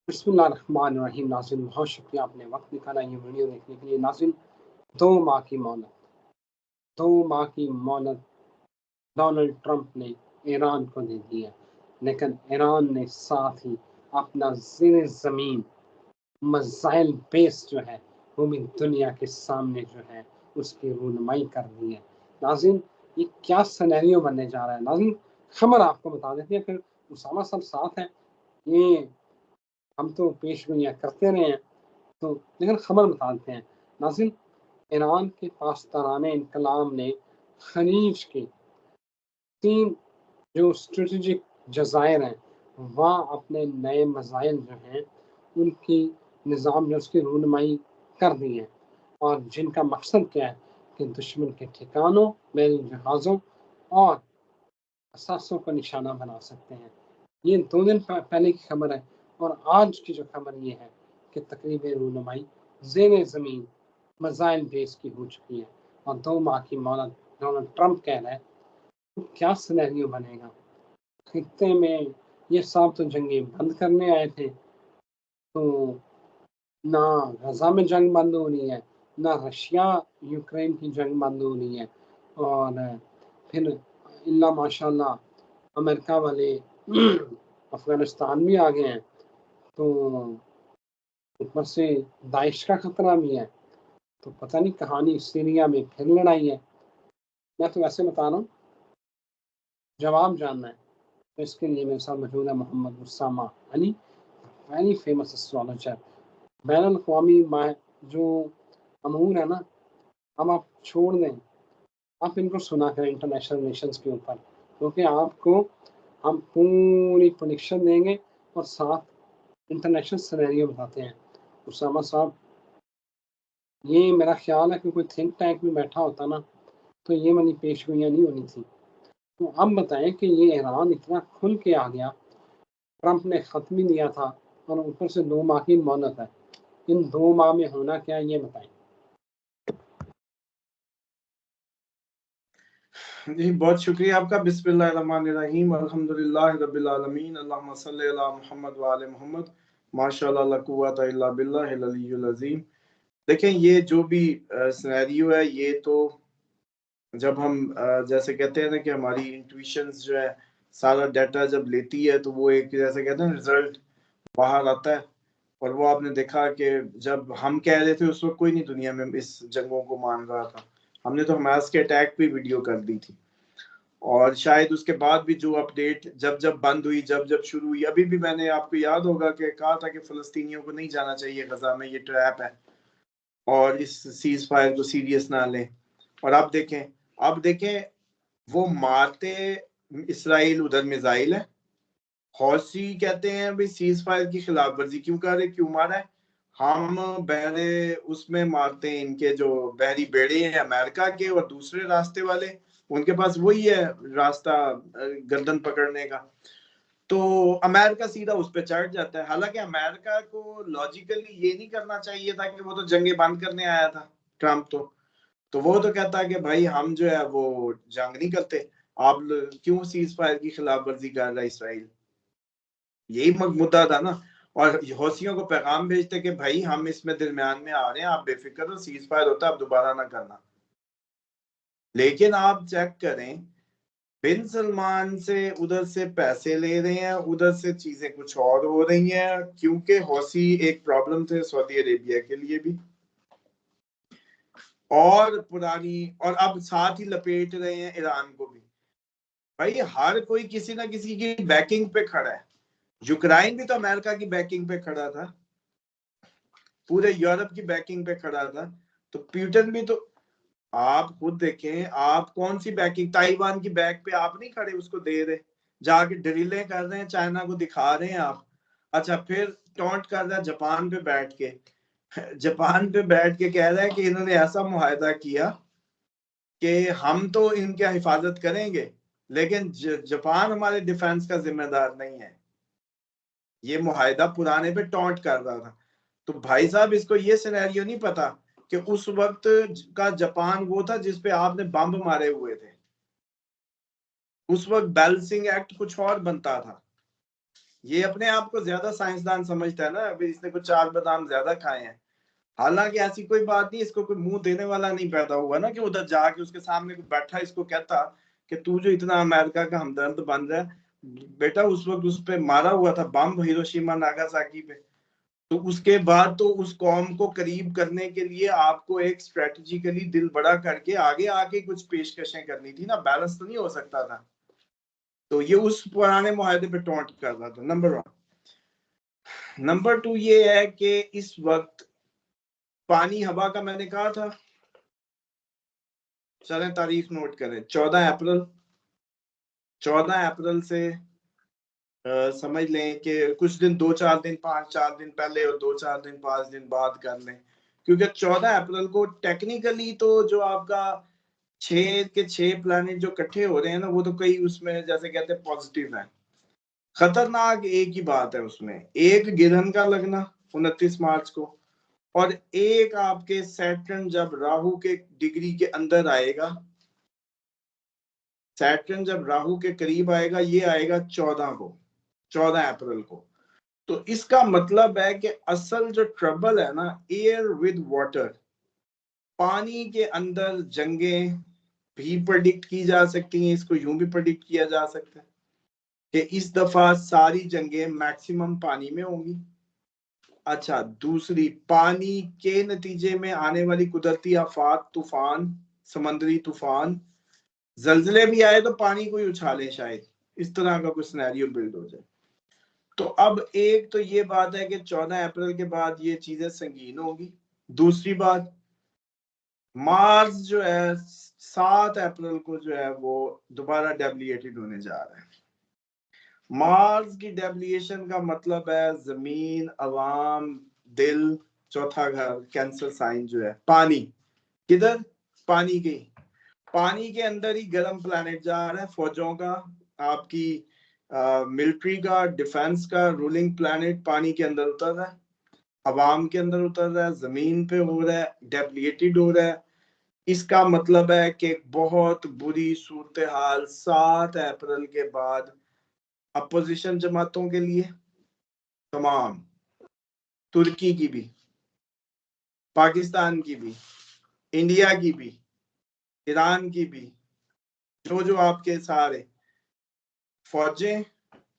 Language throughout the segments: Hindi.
बिस्मिल्लाहिर्रहमानिर्रहीम। नाज़रीन, बहुत शुक्रिया आपने वक्त निकाला ये वीडियो देखने के लिए। नाज़रीन, 2 माह की मोहलत, 2 माह की मोहलत डोनाल्ड ट्रंप ने ईरान को दे दी है, लेकिन ईरान ने साथ ही अपना ज़ेर ज़मीन मिसाइल बेस जो है वो भी दुनिया के सामने जो है उसकी रूनुमाई कर दी है। नाज़रीन, ये क्या सिनेरियो बनने जा रहा है। नाज़रीन, खबर आपको बता देते हैं, फिर उसामा साहब साथ हैं। ये हम तो पेशगोइयाँ करते रहे हैं, तो लेकिन खबर बता देते हैं। नाज़रीन, ईरान के पासदाराने इनकलाब ने खलीज के 3 जो स्ट्रेटेजिक जज़ायर हैं, वहाँ अपने नए मिसाइल जो हैं, उनकी निज़ाम जो उसकी रूनुमाई कर दी है, और जिनका मकसद क्या है कि दुश्मन के ठिकानों, बहरी जहाज़ों और असासों को निशाना बना सकते हैं। ये 2 दिन पहले की खबर है, और आज की जो खबर ये है कि तकरीबन रूनुमाई ज़ेरे ज़मीन मिसाइल बेस की हो चुकी है, और 2 माह की मोहलत डोनाल्ड ट्रंप कह रहा है। तो क्या सिनेरियो बनेगा खित्ते में। ये साहब तो जंगें बंद करने आए थे, तो ना गजा में जंग बंद हो रही है, ना रशिया यूक्रेन की जंग बंद हो रही है, और फिर इल्ला माशाल्लाह अमेरिका वाले अफगानिस्तान भी आ गए हैं, तो ऊपर से दाइश का खतरा भी है। तो पता नहीं कहानी सीरिया में फिर लड़ाई है। मैं तो वैसे बता रहा हूँ, जवाब जानना है तो इसके लिए मेरे साथ मौजूद है Mohammad Usama Ali, very famous astrologer. बैन अवी जो अमूर है ना, अब आप छोड़ दें, आप इनको सुना करें इंटरनेशनल रिलेशंस के ऊपर, क्योंकि आपको हम पूरी प्रेडिक्शन देंगे और साथ इंटरनेशनल सिनेरियो बताते हैं। उसामा साहब, ये मेरा ख्याल है कि कोई थिंक टैंक में बैठा होता ना, तो ये वाली पेशगोइयाँ नहीं होनी थी। तो अब बताएं कि ये ईरान इतना खुल के आ गया, ट्रंप ने खत भी दिया था, और ऊपर से 2 माह की मोहलत है। इन 2 माह में होना क्या है ये बताएं। जी बहुत शुक्रिया आपका। बिस्मिल्लाहिर्रहमानिर्रहीम, अल्हम्दुलिल्लाह रब्बिल आलमीन, अल्लाहुम्मा सल्ली अला मुहम्मद व आले मुहम्मद, माशाअल्लाह ला कुव्वता इल्ला बिल्लाहिल अलिय्युल अज़ीम। देखें, ये जो भी सिनेरियो है, ये तो जब हम जैसे कहते हैं ना कि हमारी इंट्यूशंस जो है, सारा डाटा जब लेती है, तो वो एक जैसे कहते हैं रिजल्ट बाहर आता है। और वो आपने देखा कि जब हम कह रहे थे उस वक्त कोई नहीं दुनिया में इस जंगों को मान रहा था। हमने तो हमास के अटैक पे वीडियो कर दी थी, और शायद उसके बाद भी जो अपडेट जब जब बंद हुई, जब जब शुरू हुई, अभी भी मैंने आपको याद होगा कि कहा था कि फलस्तीनियों को नहीं जाना चाहिए गजा में, ये ट्रैप है, और इस सीज फायर को सीरियस ना लें। और अब देखें वो मारते इसराइल उधर मिसाइल है, हौसी कहते हैं भाई सीज फायर की खिलाफ वर्जी क्यों कर रहे, क्यों मारा है। हम बहरे उसमें मारते हैं, इनके जो बहरी बेड़े हैं अमेरिका के, और दूसरे रास्ते वाले उनके पास वही है रास्ता गर्दन पकड़ने का। तो अमेरिका सीधा उस पर चढ़ जाता है। हालांकि अमेरिका को लॉजिकली ये नहीं करना चाहिए था कि वो तो जंगे बंद करने आया था ट्रंप, तो वो तो कहता है कि भाई हम जो है वो जंग नहीं करते, आप क्यों सीज फायर की खिलाफ वर्जी कर रहा है इसराइल, यही मुद्दा था ना। और हौसियों को पैगाम भेजते कि भाई हम इसमें दरमियान में आ रहे हैं, आप बेफिक्र हो, सीज फायर होता है आप दोबारा ना करना। लेकिन आप चेक करें, बिन सलमान से उधर से पैसे ले रहे हैं, उधर से चीजें कुछ और हो रही हैं, क्योंकि हौसी एक प्रॉब्लम थे सऊदी अरेबिया के लिए भी, और पुरानी, और अब साथ ही लपेट रहे हैं ईरान को भी। भाई हर कोई किसी ना किसी की बैकिंग पे खड़ा है। यूक्रेन भी तो अमेरिका की बैकिंग पे खड़ा था, पूरे यूरोप की बैकिंग पे खड़ा था। तो पुतिन भी तो, आप खुद देखें, आप कौन सी बैकिंग, ताइवान की बैक पे आप नहीं खड़े उसको दे रहे, जाके ड्रिलें कर रहे हैं, चाइना को दिखा रहे हैं आप। अच्छा, फिर टॉन्ट कर रहा है जापान पे बैठ के, जापान पे बैठ के कह रहा है कि इन्होंने ऐसा मुआहदा किया कि हम तो इनकी हिफाजत करेंगे, लेकिन जापान हमारे डिफेंस का जिम्मेदार नहीं है। ये मुआहदा पुराने पे टॉन्ट कर रहा था। तो भाई साहब, इसको ये सिनेरियो नहीं पता कि उस वक्त का जापान वो था जिसपे आपने बम मारे हुए थे। उस वक्त बैलेंसिंग एक्ट कुछ और बनता था। ये अपने आप को ज्यादा साइंसदान समझता है ना, अभी इसने कुछ 4 बादाम ज्यादा खाए हैं। हालांकि ऐसी कोई बात नहीं, इसको कोई मुंह देने वाला नहीं पैदा हुआ ना कि उधर जाके उसके सामने कोई बैठा इसको कहता कि तू जो इतना अमेरिका का हमदर्द बन रहा है, बेटा उस वक्त उस पे मारा हुआ था बम हिरोशिमा नागासाकी पे। तो उसके बाद तो उस कौम को करीब करने के लिए आपको एक स्ट्रेटेजिकली दिल बड़ा करके आगे आके कुछ पेशकशें करनी थी ना, बैलेंस तो नहीं हो सकता था। तो ये उस पुराने मुआहदे पे टोंट कर रहा था, नंबर 1। नंबर 2 ये है कि इस वक्त पानी हवा का मैंने कहा था, चलें तारीख नोट करें, 14 अप्रैल। 14 अप्रैल से समझ लें कि कुछ दिन 2-4 दिन 5-4 दिन पहले और 2-4 दिन 5 दिन बाद कर लें, क्योंकि 14 अप्रैल को टेक्निकली तो जो आपका 6 के 6 प्लैनेट जो इकट्ठे हो रहे हैं ना, वो तो कई उसमें जैसे कहते हैं पॉजिटिव है। खतरनाक एक ही बात है उसमें, एक गिरहन का लगना 29 मार्च को, और एक आपके सैटर्न जब राहु के डिग्री के अंदर आएगा, सैटर्न जब राहु के करीब आएगा, ये आएगा 14 अप्रैल को। तो इसका मतलब है कि असल जो ट्रबल है ना, एयर विद वाटर, पानी के अंदर जंगें भी प्रेडिक्ट की जा सकती हैं। इसको यूं भी प्रेडिक्ट किया जा सकता है कि इस दफा सारी जंगें मैक्सिमम पानी में होंगी। अच्छा, दूसरी, पानी के नतीजे में आने वाली कुदरती आफात, तूफान, समंदरी तूफान, जल्जले भी आए तो पानी को ही उछाले, शायद इस तरह का कुछ सिनेरियो बिल्ड हो जाए। तो अब एक तो ये बात है कि 14 अप्रैल के बाद ये चीजें संगीन होगी। दूसरी बात, मार्स जो है 7 अप्रैल को जो है वो दोबारा डेब्लिएटेड होने जा रहा है। मार्स की डेब्लिएशन का मतलब है जमीन, अवाम, दिल, चौथा घर, कैंसर साइन जो है, पानी, किधर, पानी के अंदर ही गर्म प्लैनेट जा रहा है, फौजों का, आपकी मिलिट्री का, डिफेंस का रूलिंग प्लैनेट पानी के अंदर उतर रहा है, अवाम के अंदर उतर रहा है, जमीन पे हो रहा है, डेब्लिएटेड हो रहा है। इसका मतलब है कि बहुत बुरी सूरत हाल 7 अप्रैल के बाद अपोजिशन जमातों के लिए, तमाम, तुर्की की भी, पाकिस्तान की भी, इंडिया की भी, ईरान की भी, जो आपके सारे फौजें,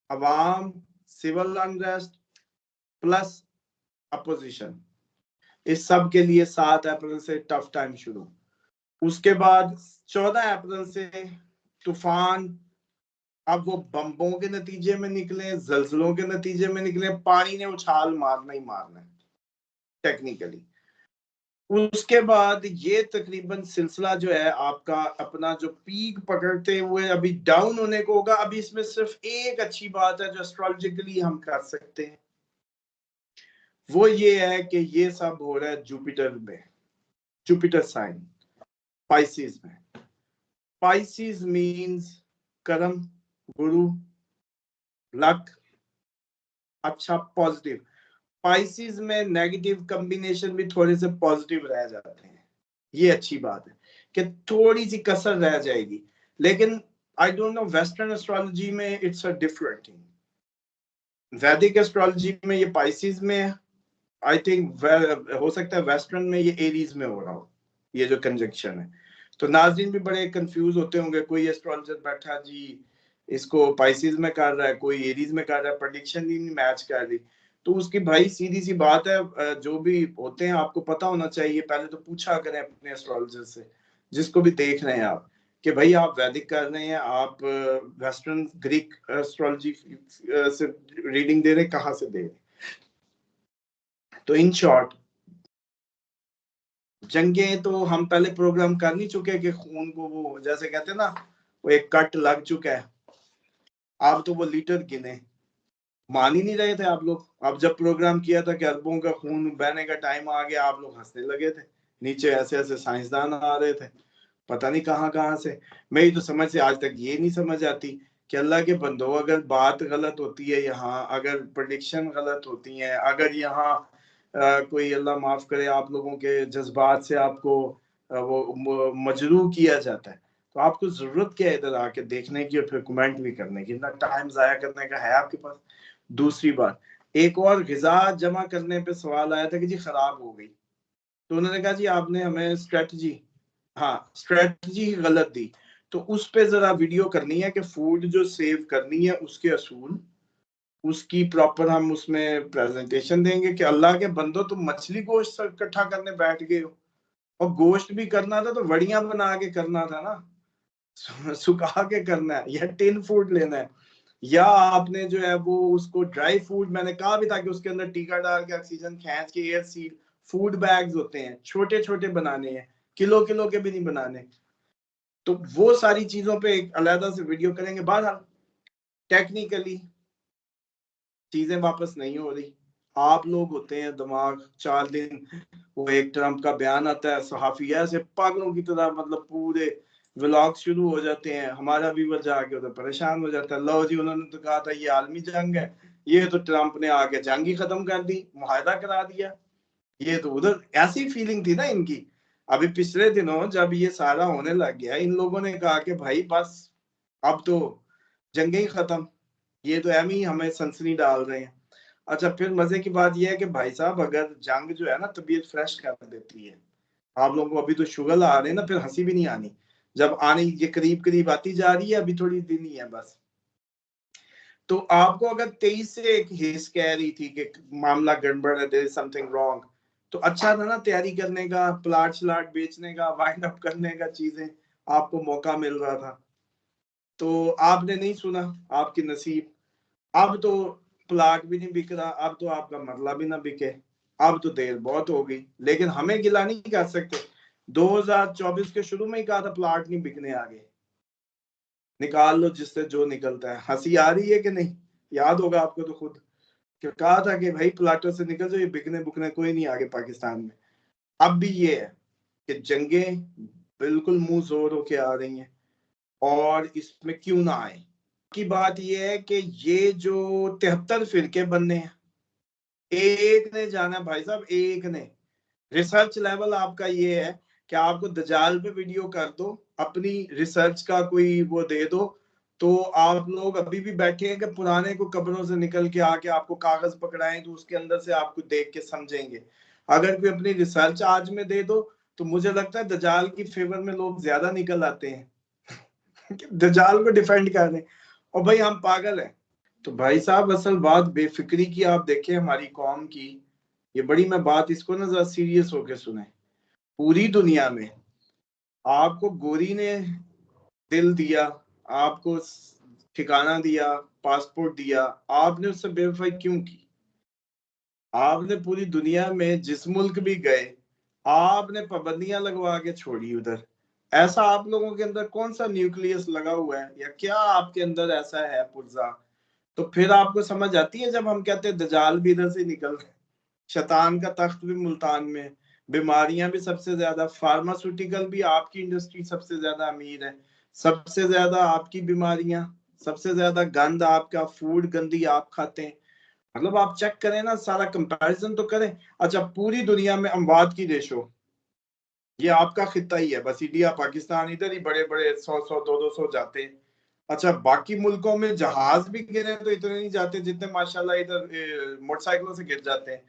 अवाम, सिविल अनरेस्ट प्लस अपोजिशन, इस सब के लिए 7 अप्रैल से टफ टाइम शुरू। उसके बाद 14 अप्रैल से तूफान, अब वो बम्बों के नतीजे में निकले, जल्जलों के नतीजे में निकले, पानी ने उछाल मारना ही मारना है टेक्निकली। उसके बाद ये तकरीबन सिलसिला जो है आपका अपना जो पीक पकड़ते हुए अभी डाउन होने को होगा। अभी इसमें सिर्फ एक अच्छी बात है जो एस्ट्रोलॉजिकली हम कर सकते हैं, वो ये है कि ये सब हो रहा है जुपिटर में, जुपिटर साइन पाइसिस में। पाइसिस मींस कर्म, गुरु, लक, अच्छा, पॉजिटिव। पाइसिस में नेगेटिव कॉम्बिनेशन भी थोड़े से पॉजिटिव रह जाते हैं, ये अच्छी बात है कि थोड़ी सी कसर रह जाएगी। लेकिन I don't know, western astrology में इट्स अ डिफरेंट थिंग, वैदिक एस्ट्रोलॉजी में ये पाइसिस में है, आई थिंक हो सकता है वेस्टर्न में ये एरीज में हो रहा हो, ये जो कंजक्शन है। तो नाज़रीन भी बड़े कंफ्यूज होते होंगे, कोई एस्ट्रोलॉजर बैठा जी इसको पाइसिस में कर रहा है, कोई एरीज में कर रहा है, प्रेडिक्शन ही नहीं मैच कर रही। तो उसकी भाई सीधी सी बात है, जो भी होते हैं आपको पता होना चाहिए, पहले तो पूछा करें अपने एस्ट्रोलॉजर से, जिसको भी देख रहे हैं आप, कि भाई आप वैदिक कर रहे हैं, आप वेस्टर्न ग्रीक एस्ट्रोलॉजी से रीडिंग दे रहे हैं, कहाँ से दे रहे हैं। तो इन शॉर्ट, जंगें तो हम पहले प्रोग्राम कर नहीं चुके कि खून को वो जैसे कहते हैं ना, वो एक कट लग चुका है, आप तो वो लीटर गिने, मान ही नहीं रहे थे आप लोग। अब जब प्रोग्राम किया था कि अरबों का खून बहने का टाइम आ गया, आप लोग हंसने लगे थे, नीचे ऐसे ऐसे साइंसदान आ रहे थे, पता नहीं कहाँ कहाँ से। मेरी तो समझ से आज तक ये नहीं समझ आती कि अल्लाह के बंदो, अगर बात गलत होती है यहाँ, अगर प्रेडिक्शन गलत होती है, अगर यहाँ कोई अल्लाह माफ करे आप लोगों के जज्बात से आपको वो मजरूह किया जाता है, तो आपको जरूरत क्या है इधर आके देखने की और फिर कमेंट भी करने की, इतना टाइम जाया करने का है आपके पास? दूसरी बात, एक और ग़िज़ा जमा करने पे सवाल आया था कि जी खराब हो गई, तो उन्होंने कहा जी आपने हमें स्ट्रेटजी गलत दी। तो उस पे जरा वीडियो करनी है कि फूड जो सेव करनी है उसके असूल, उसकी प्रॉपर हम उसमें प्रेजेंटेशन देंगे कि अल्लाह के बंदो तुम मछली गोश्त इकट्ठा करने बैठ गए हो, और गोश्त भी करना था तो वड़ियां बना के करना था ना, सुखा के करना है, या टिन फूड लेना है, या आपने जो है वो उसको ड्राई फूड, मैंने कहा भी था कि उसके अंदर टीका डाल के ऑक्सीजन खींच के एयर सील फूड बैग्स होते हैं, छोटे छोटे बनाने हैं, किलो किलो के भी नहीं बनाने। तो वो सारी चीजों पे एक अलग से वीडियो करेंगे। बहरहाल टेक्निकली चीजें वापस नहीं हो रही, आप लोग होते हैं दिमाग 4 दिन, वो एक ट्रम्प का बयान आता है, सहाफिया से पागलों की तरह मतलब पूरे व्लॉग शुरू हो जाते हैं, हमारा व्यूअर जाके उधर परेशान हो जाता है, लो जी उन्होंने तो कहा था ये आलमी जंग है, ये तो ट्रम्प ने आके जंग ही खत्म कर दी, मुआहदा करा दिया, ये तो उधर। ऐसी फीलिंग थी ना इनकी। अभी पिछले दिनों जब ये सारा होने लग गया, इन लोगों ने कहा कि भाई बस अब तो जंगे ही खत्म, ये तो एम ही हमें सनसनी डाल रहे हैं। अच्छा, फिर मजे की बात यह है कि भाई साहब अगर जंग जो है ना तबीयत फ्रेश कर देती है, आप लोगों को अभी तो शुगर आ रहे हैं ना, फिर हंसी भी नहीं आनी, जब आने ये करीब करीब आती जा रही है, अभी थोड़ी दिन ही है बस। तो आपको अगर 23 से एक हिस कह रही थी कि मामला गड़बड़ है, देयर इज समथिंग रॉन्ग, तो अच्छा था ना तैयारी करने का, प्लाट श्लाट बेचने का, वाइंड अप करने का, चीजें आपको मौका मिल रहा था, तो आपने नहीं सुना, आपकी नसीब। अब तो प्लाट भी नहीं बिक रहा, अब तो आपका मरला भी ना बिके, अब तो देर बहुत हो गई, लेकिन हमें गिला नहीं कर सकते। 2024 के शुरू में ही कहा था प्लाट नहीं बिकने, आगे निकाल लो जिससे जो निकलता है। हंसी आ रही है कि नहीं? याद होगा आपको तो खुद कि कहा था कि भाई प्लाटों से निकल जाओ, ये बिकने बुकने कोई नहीं आगे पाकिस्तान में। अब भी ये है कि जंगें बिल्कुल मुंह जोर होके आ रही हैं, और इसमें क्यों ना आए की बात यह है कि ये जो 73 फिरके बनने हैं, एक ने जाना भाई साहब, एक ने। रिसर्च लेवल आपका ये है कि आपको दजाल पे वीडियो कर दो, अपनी रिसर्च का कोई वो दे दो, तो आप लोग अभी भी बैठे हैं कि पुराने को कब्रों से निकल के आके आपको कागज पकड़ाएं तो उसके अंदर से आपको देख के समझेंगे। अगर कोई अपनी रिसर्च आज में दे दो तो मुझे लगता है दजाल की फेवर में लोग ज्यादा निकल आते हैं दजाल को डिफेंड कर रहे हैं, और भाई हम पागल हैं। तो भाई साहब असल बात बेफिक्री की आप देखें हमारी कौम की, ये बड़ी मैं बात इसको ना जरा सीरियस होके सुने। पूरी दुनिया में आपको गोरी ने दिल दिया, आपको ठिकाना दिया, पासपोर्ट दिया, आपने उससे बेवफाई क्यों की? आपने पूरी दुनिया में जिस मुल्क भी गए, आपने पाबंदियां लगवा के छोड़ी उधर। ऐसा आप लोगों के अंदर कौन सा न्यूक्लियस लगा हुआ है, या क्या आपके अंदर ऐसा है पुर्जा? तो फिर आपको समझ आती है जब हम कहते हैं दजाल भी इधर से निकल रहे, शैतान का तख्त भी मुल्तान में, बीमारियां भी सबसे ज्यादा, फार्मास्यूटिकल भी आपकी इंडस्ट्री सबसे ज्यादा अमीर है, सबसे ज्यादा आपकी बीमारियां, सबसे ज्यादा गंद आपका, फूड गंदी आप खाते हैं। मतलब आप चेक करें ना, सारा कंपैरिजन तो करें। अच्छा, पूरी दुनिया में अमवात की रेशो, ये आपका खिता ही है बस, इंडिया पाकिस्तान, इधर ही बड़े बड़े 100 200 जाते हैं। अच्छा, बाकी मुल्कों में जहाज भी गिरे तो इतने नहीं जाते जितने माशाल्लाह इधर मोटरसाइकिलों से गिर जाते हैं।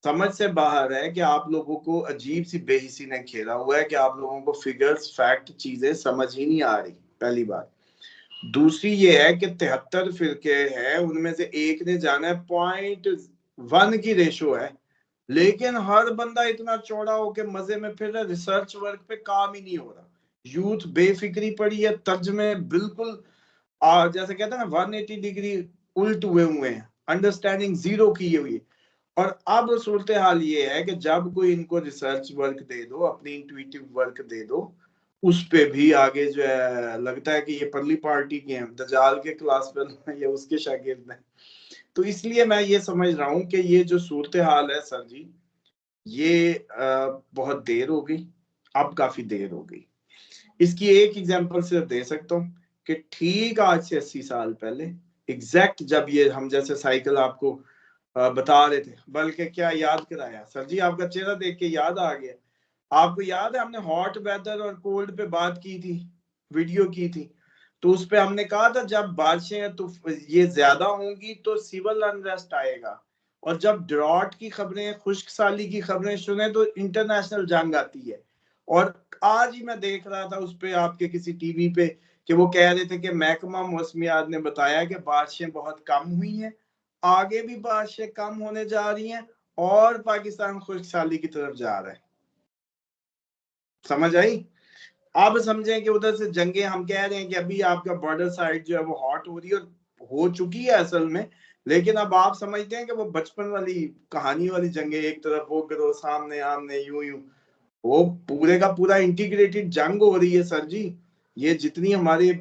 समझ से बाहर है कि आप लोगों को अजीब सी बेहिसी ने घेरा हुआ है कि आप लोगों को फिगर्स फैक्ट चीजें समझ ही नहीं आ रही, पहली बात। दूसरी ये है कि 73 फिरके हैं, उनमें से एक ने जाना है, 0.1 की रेशो है, लेकिन हर बंदा इतना चौड़ा होके मजे में फिर रहा है, रिसर्च वर्क पे काम ही नहीं हो रहा, यूथ बेफिक्री पड़ी है, तर्जमे बिल्कुल जैसे कहते हैं ना 180 डिग्री उल्ट हुए हैं, अंडरस्टैंडिंग जीरो की हुई है। और अब सूरत हाल ये है कि जब कोई इनको रिसर्च वर्क दे दो, अपनी इंट्यूटिव वर्क दे दो, उस पे भी आगे जो है लगता है कि ये परली पार्टी के हैं, दजाल के क्लास में या उसके शागिर्द हैं। तो इसलिए मैं ये समझ रहा हूँ कि ये जो सूरत हाल है सर जी, ये बहुत देर हो गई, अब काफी देर हो गई। इसकी एक एग्जांपल सिर्फ दे सकता हूँ कि ठीक आज से 80 साल पहले एग्जैक्ट जब ये हम जैसे साइकिल आपको बता रहे थे, बल्कि क्या याद कराया सर जी, आपका चेहरा देख के याद आ गया। आपको याद है हमने हॉट वेदर और कोल्ड पे बात की थी, वीडियो की थी। तो उस पे हमने कहा था जब बारिशें तो ये ज्यादा होंगी तो सिविल अनरेस्ट आएगा, और जब ड्रॉट की खबरें, खुश्क साली की खबरें सुने तो इंटरनेशनल जंग आती है। और आज ही मैं देख रहा था उस पे आपके किसी टीवी पे कि वो कह रहे थे कि महकमा मौसमियात ने बताया कि बारिशें बहुत कम हुई हैं, आगे भी बारिशें कम होने जा रही हैं और पाकिस्तान खुश्क साली की तरफ जा रहा है। समझ आई? अब समझें कि उधर से जंगे, हम कह रहे हैं कि अभी आपका बॉर्डर साइड जो है वो हॉट हो रही है, और हो चुकी है असल में, लेकिन अब आप समझते हैं कि वो बचपन वाली कहानी वाली जंगे, एक तरफ वो गिरोह सामने आमने यूं यूं, वो पूरे का पूरा इंटीग्रेटेड जंग हो रही है सर जी। ये जितनी हमारे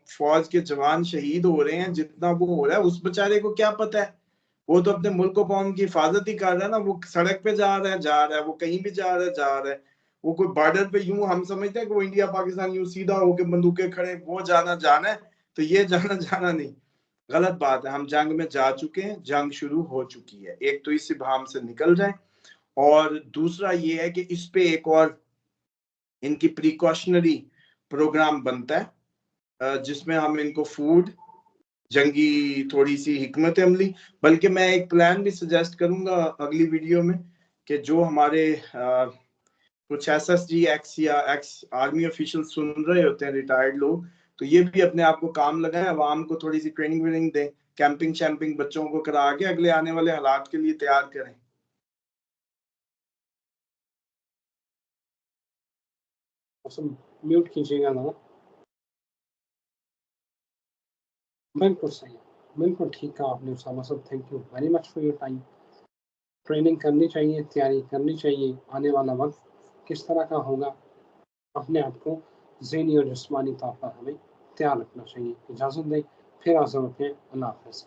फौज के जवान शहीद हो रहे हैं, जितना वो हो रहा है, उस बेचारे को क्या पता है? वो तो अपने मुल्क कौम की हिफाजत ही कर रहा है ना, वो सड़क पे जा रहा है, वो कहीं भी जा रहा है। वो कोई बॉर्डर पे यूं हम समझते हैं कि वो इंडिया पाकिस्तान यूं सीधा होके बंदूकें खड़े, वो जाना है, तो ये जाना नहीं। गलत बात है, हम जंग में जा चुके हैं, जंग शुरू हो चुकी है। एक तो इस इबहम से निकल जाए, और दूसरा ये है कि इस पे एक और इनकी प्रिकॉशनरी प्रोग्राम बनता है, जिसमें हम इनको फूड, जंगी थोड़ी सी हिकमत अमली, बल्कि मैं एक प्लान भी सजेस्ट करूंगा अगली वीडियो में, कि जो हमारे कुछ एसएसजी एक्स या एक्स आर्मी ऑफिशियल सुन रहे होते हैं, रिटायर्ड लोग, तो ये भी अपने आप को काम लगाएं, अवाम को थोड़ी सी ट्रेनिंग व्रेनिंग दें, कैंपिंग शैम्पिंग बच्चों को करा के अगले आने वाले हालात के लिए तैयार करें। म्यूट कीजिएगा ना। बिल्कुल सही है, बिल्कुल ठीक कहा आपने उसामा साहब, thank you very much for your time. Training करनी चाहिए, तैयारी करनी चाहिए, आने वाला वक्त किस तरह का होगा, अपने आप को ज़हनी और जिस्मानी तौर पर हमें तैयार रखना चाहिए। इजाज़त दें, फिर हाज़िर होते हैं। अल्लाह हाफ़िज़।